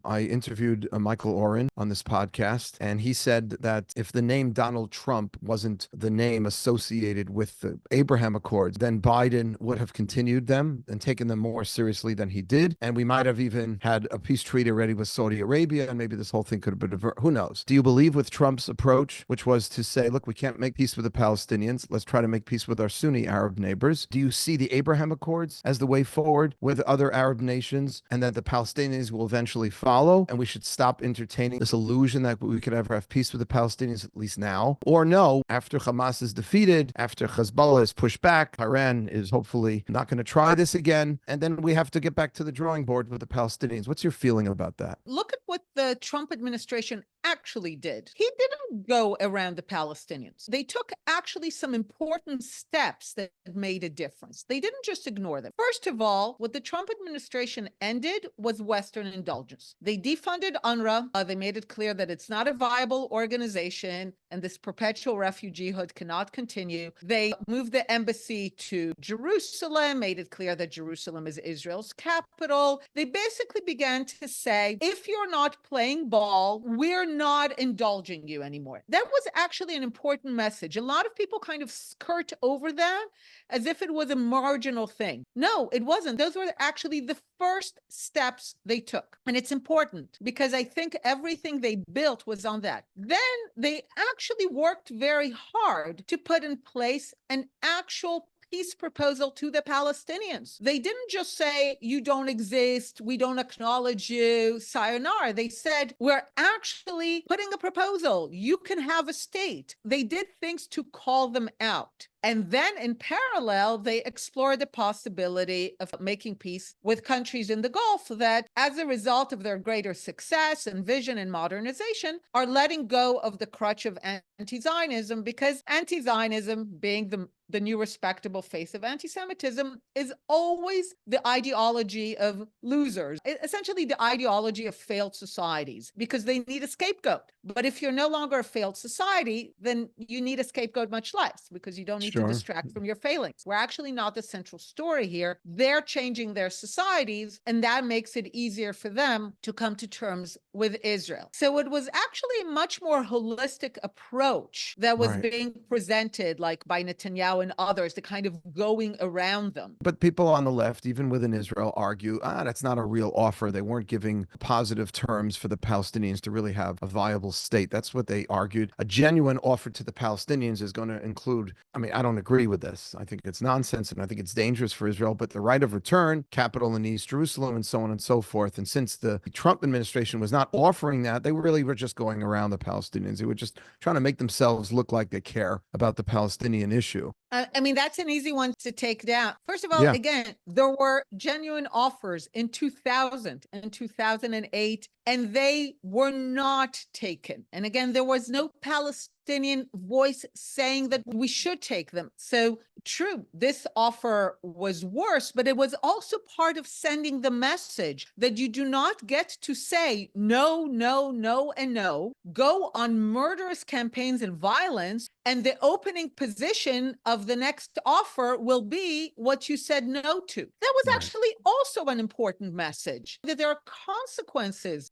I interviewed Michael Oren on this podcast, and he said that if the name Donald Trump wasn't the name associated with the Abraham Accords, then Biden would have continued them and taken them more seriously than he did. And we might have even had a peace treaty already with Saudi Arabia, and maybe this whole thing could have been averted. Who knows? Do you believe with Trump's approach, which was to say, look, we can't make peace with the Palestinians. Let's try to make peace with our Sunni Arab neighbors. Do you see the Abraham Accords as the way forward with other Arab nations, and that the Palestinians will eventually follow? And we should stop entertaining this illusion that we could ever have peace with the Palestinians, at least now? Or no, after Hamas is defeated, after Hezbollah is pushed back, Iran is hopefully not going to try this again, and then we have to get back to the drawing board with the Palestinians. What's your feeling about that? Look at what the Trump administration actually did. He didn't go around the Palestinians. They took actually some important steps that made a difference. They didn't just ignore them. First of all, what the Trump administration ended was Western indulgence. They defunded UNRWA. They made it clear that it's not a viable organization and this perpetual refugeehood cannot continue. They moved the embassy to Jerusalem, made it clear that Jerusalem is Israel's capital. They basically began to say, if you're not playing ball, we're not indulging you anymore. That was actually an important message. A lot of people kind of skirt over that as if it was a marginal thing. No, it wasn't. Those were actually the first steps they took. And it's important because I think everything they built was on that. Then they actually worked very hard to put in place an actual peace proposal to the Palestinians. They didn't just say, you don't exist, we don't acknowledge you, sayonara. They said, we're actually putting a proposal. You can have a state. They did things to call them out. And then in parallel, they explored the possibility of making peace with countries in the Gulf that, as a result of their greater success and vision and modernization, are letting go of the crutch of anti-Zionism, because anti-Zionism, being the new respectable face of anti-Semitism, is always the ideology of losers, essentially the ideology of failed societies, because they need a scapegoat. But if you're no longer a failed society, then you need a scapegoat much less, because you don't need to distract from your failings. We're actually not the central story here. They're changing their societies, and that makes it easier for them to come to terms with Israel. So it was actually a much more holistic approach that was being presented, like by Netanyahu and others, the kind of going around them. But people on the left, even within Israel, argue, that's not a real offer. They weren't giving positive terms for the Palestinians to really have a viable state. That's what they argued. A genuine offer to the Palestinians is going to include, I don't agree with this. I think it's nonsense, and I think it's dangerous for Israel, but the right of return, capital in East Jerusalem, and so on and so forth. And since the Trump administration was not offering that, they really were just going around the Palestinians. They were just trying to make themselves look like they care about the Palestinian issue. That's an easy one to take down. First of all, again, there were genuine offers in 2000 and 2008, and they were not taken. And again, there was no Palestinian voice saying that we should take them. So true, this offer was worse, but it was also part of sending the message that you do not get to say no, no, no, and no, go on murderous campaigns and violence, and the opening position of the next offer will be what you said no to. That was actually also an important message, that there are consequences